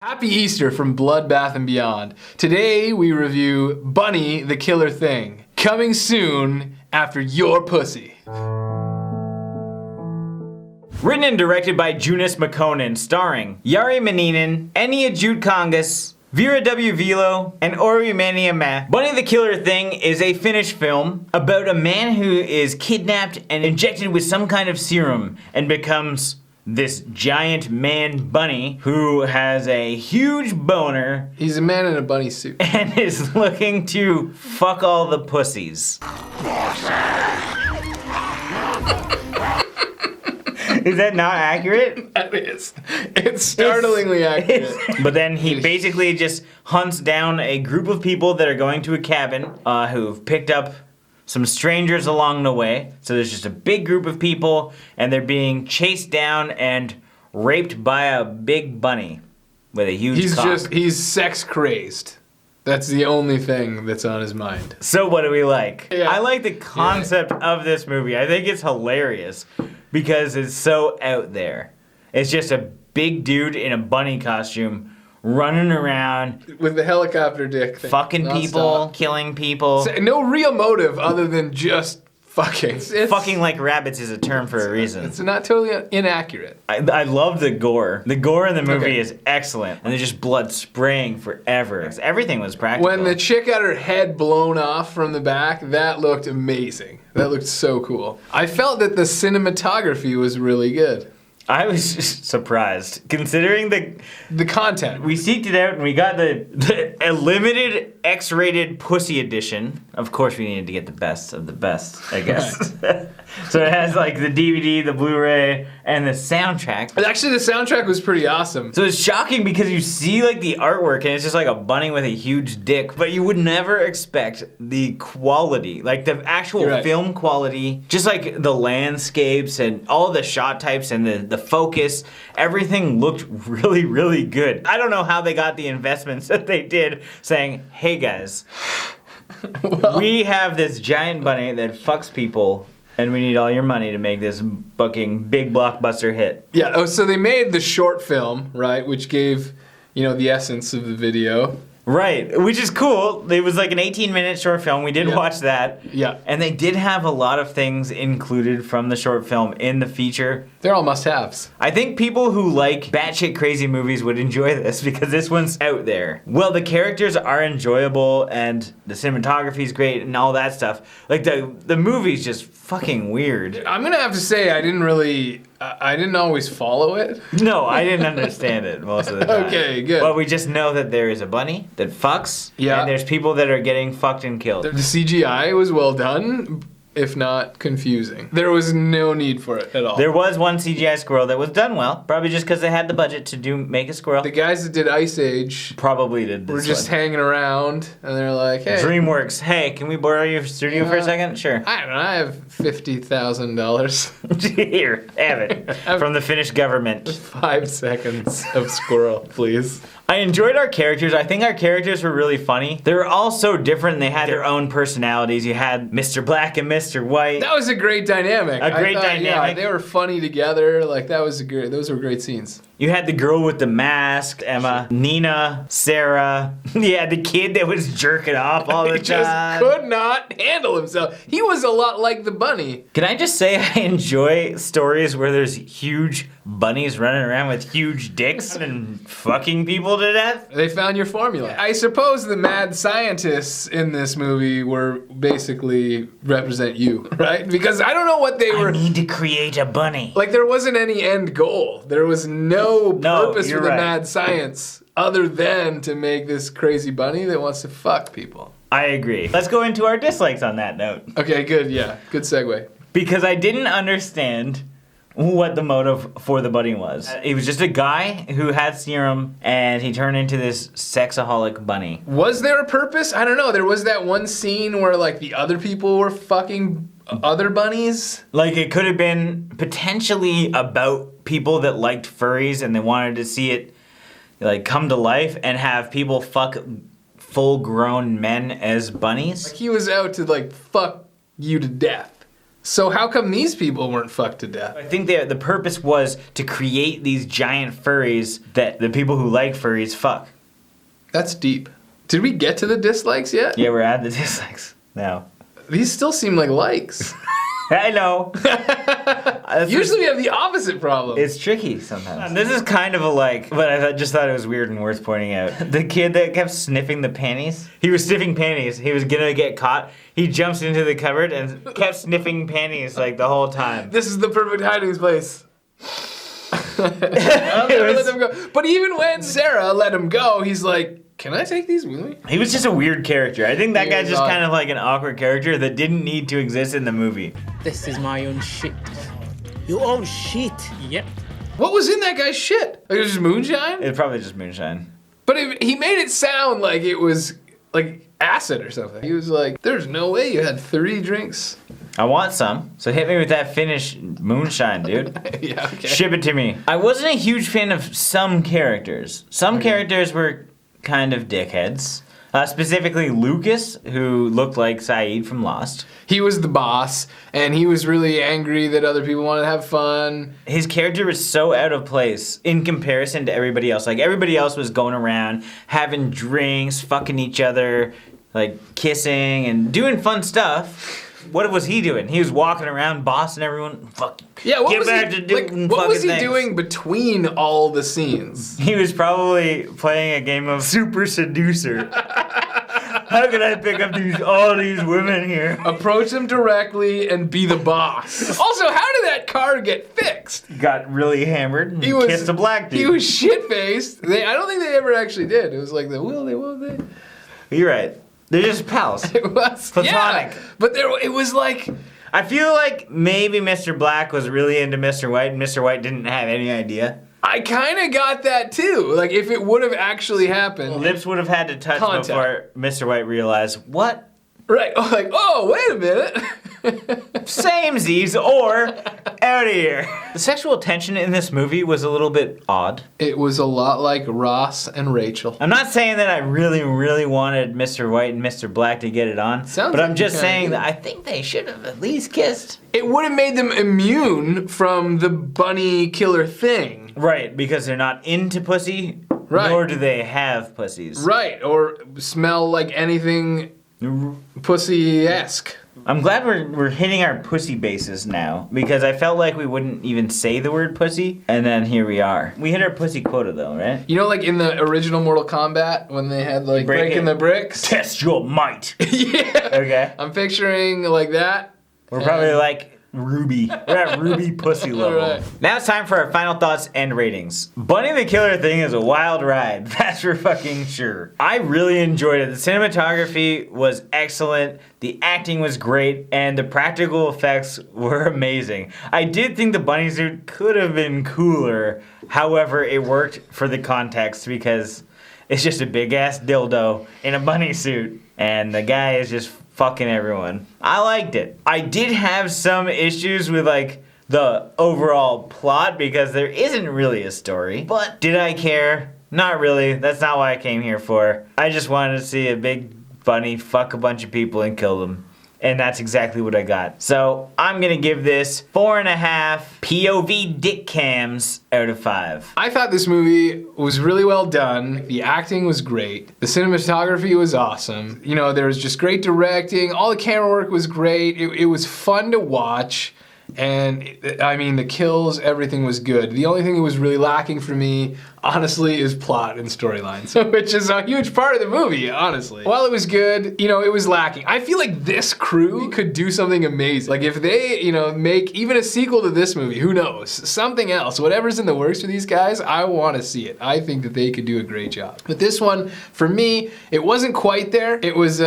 Happy Easter from Bloodbath and Beyond. Today we review Bunny the Killer Thing. Coming soon after your pussy. Written and directed by Joonas Makkonen, starring Jari Manninen, Enni Ojutkangas, Vera W. Vilo, and Orwi Manny Ameh. Bunny the Killer Thing is a Finnish film about a man who is kidnapped and injected with some kind of serum and becomes this giant man bunny who has a huge boner. He's a man in a bunny suit. And is looking to fuck all the pussies. Is that not accurate? That is. It's startlingly accurate. But then he basically just hunts down a group of people that are going to a cabin who've picked up some strangers along the way. So there's just a big group of people and they're being chased down and raped by a big bunny with a huge cock. He's sex crazed. That's the only thing that's on his mind. So what do we like? Yeah. I like the concept of this movie. I think it's hilarious because it's so out there. It's just a big dude in a bunny costume running around with the helicopter dick thing. Fucking people, killing people. So, no real motive other than just fucking. Fucking like rabbits is a term for a reason. It's not totally inaccurate. I love the gore. The gore in the movie is excellent. And there's just blood spraying forever. Everything was practical. When the chick had her head blown off from the back, that looked amazing. That looked so cool. I felt that the cinematography was really good. I was just surprised, considering the content. We seeked it out and we got a limited X-rated pussy edition. Of course we needed to get the best of the best, I guess. Right. So it has like the DVD, the Blu-ray, and the soundtrack. Actually, the soundtrack was pretty awesome. So it's shocking because you see like the artwork and it's just like a bunny with a huge dick, but you would never expect the quality, like the actual film quality, just like the landscapes and all the shot types and the focus, everything looked really, really good. I don't know how they got the investments that they did saying, hey guys, we have this giant bunny that fucks people and we need all your money to make this fucking big blockbuster hit. Yeah, oh, so they made the short film, right, which gave, the essence of the video. Right, which is cool. It was like an 18-minute short film. We did watch that. Yeah. And they did have a lot of things included from the short film in the feature. They're all must-haves. I think people who like batshit crazy movies would enjoy this because this one's out there. Well, the characters are enjoyable and the cinematography is great and all that stuff. Like the movie's just fucking weird. I'm gonna have to say I didn't always follow it. No, I didn't understand it most of the time. Okay, good. But we just know that there is a bunny that fucks, and there's people that are getting fucked and killed. The CGI was well done, if not confusing. There was no need for it at all. There was one CGI squirrel that was done well, probably just because they had the budget to make a squirrel. The guys that did Ice Age probably did this were just hanging around, and they're like, hey. DreamWorks, hey, can we borrow your studio for a second? Sure. I don't know, I have $50,000. Here, have it. From the Finnish government. 5 seconds of squirrel, please. I enjoyed our characters. I think our characters were really funny. They were all so different and they had their own personalities. You had Mr. Black and Mr. White. That was a great dynamic. Dynamic. Yeah, they were funny together. Like those were great scenes. You had the girl with the mask, Emma, Nina, Sarah. You had the kid that was jerking off all the time. He just could not handle himself. He was a lot like the bunny. Can I just say I enjoy stories where there's huge bunnies running around with huge dicks and fucking people to death? They found your formula. I suppose the mad scientists in this movie were basically represent you, right? Because I don't know what they were. I need to create a bunny. Like there wasn't any end goal. There was no purpose for the mad science other than to make this crazy bunny that wants to fuck people. I agree. Let's go into our dislikes on that note. Okay, good, yeah. Good segue. Because I didn't understand what the motive for the bunny was. He was just a guy who had serum and he turned into this sexaholic bunny. Was there a purpose? I don't know. There was that one scene where like the other people were fucking other bunnies. Like it could have been potentially about people that liked furries and they wanted to see it like come to life and have people fuck full-grown men as bunnies. Like he was out to like fuck you to death. So how come these people weren't fucked to death? I think the purpose was to create these giant furries that the people who like furries fuck. That's deep. Did we get to the dislikes yet? Yeah, we're at the dislikes now. These still seem like likes. I know. Usually we have the opposite problem. It's tricky sometimes. This is kind of a like, but I just thought it was weird and worth pointing out. The kid that kept sniffing the panties. He was sniffing panties. He was gonna get caught. He jumps into the cupboard and kept sniffing panties like the whole time. This is the perfect hiding place. I'll never let them go. But even when Sarah let him go, he's like, can I take these with me? He was just a weird character. I think that guy's just kind of like an awkward character that didn't need to exist in the movie. This is my own shit. You own shit? Yep. What was in that guy's shit? Like, it was just moonshine? It's probably just moonshine. But he made it sound like it was like acid or something. He was like, there's no way you had 3 drinks. I want some, so hit me with that Finnish moonshine, dude. Yeah, okay. Ship it to me. I wasn't a huge fan of some characters. Some characters were kind of dickheads. Specifically Lucas, who looked like Saeed from Lost. He was the boss, and he was really angry that other people wanted to have fun. His character was so out of place in comparison to everybody else. Like, everybody else was going around, having drinks, fucking each other, like, kissing, and doing fun stuff. What was he doing? He was walking around, bossing everyone. Fuck. Yeah, what Get was back he, to doing like, what was he things. doing between all the scenes? He was probably playing a game of Super Seducer. How can I pick up all these women here? Approach them directly and be the boss. Also, how did that car get fixed? Got really hammered and kissed a black dude. He was shit-faced. I don't think they ever actually did. It was like the will they, won't they? You're right. They're just pals. It was platonic. Yeah, but it was like, I feel like maybe Mr. Black was really into Mr. White and Mr. White didn't have any idea. I kind of got that too. Like, if it would have actually happened. Lips would have had to touch before Mr. White realized, what? Right. Oh, like, oh, wait a minute. Samesies or out of here. The sexual tension in this movie was a little bit odd. It was a lot like Ross and Rachel. I'm not saying that I really, really wanted Mr. White and Mr. Black to get it on, but I'm just saying that I think they should have at least kissed. It would have made them immune from the bunny killer thing. Right, because they're not into pussy, nor do they have pussies. Right, or smell like anything pussy-esque. I'm glad we're hitting our pussy bases now, because I felt like we wouldn't even say the word pussy, and then here we are. We hit our pussy quota though, right? You know, like in the original Mortal Kombat, when they had like breaking the bricks? Test your might. Yeah. Okay. I'm picturing like that. We're probably like Ruby. We're at Ruby pussy level. Right. Now it's time for our final thoughts and ratings. Bunny the Killer thing is a wild ride. That's for fucking sure. I really enjoyed it. The cinematography was excellent. The acting was great, and the practical effects were amazing. I did think the bunny suit could have been cooler. However, it worked for the context because it's just a big ass dildo in a bunny suit, and the guy is just fucking everyone. I liked it. I did have some issues with like the overall plot because there isn't really a story. But did I care? Not really. That's not what I came here for. I just wanted to see a big bunny fuck a bunch of people and kill them. And that's exactly what I got. So I'm gonna give this 4.5 POV dick cams out of 5. I thought this movie was really well done. The acting was great. The cinematography was awesome. You know, there was just great directing. All the camera work was great. It was fun to watch. And I mean, the kills, everything was good. The only thing that was really lacking for me, honestly, is plot and storylines, which is a huge part of the movie, honestly. While it was good, you know, it was lacking. I feel like this crew could do something amazing. Like if they, you know, make even a sequel to this movie, who knows? Something else, whatever's in the works for these guys, I want to see it. I think that they could do a great job. But this one, for me, it wasn't quite there. It was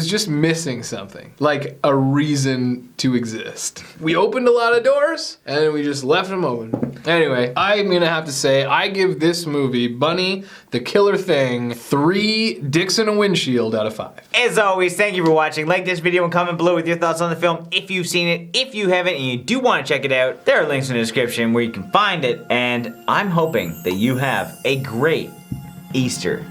just missing something, like a reason to exist. We opened a lot of doors, and we just left them open. Anyway, I'm gonna have to say, I give this movie, Bunny the Killer Thing, 3 dicks in a windshield out of 5. As always, thank you for watching. Like this video and comment below with your thoughts on the film if you've seen it. If you haven't and you do want to check it out, there are links in the description where you can find it. And I'm hoping that you have a great Easter.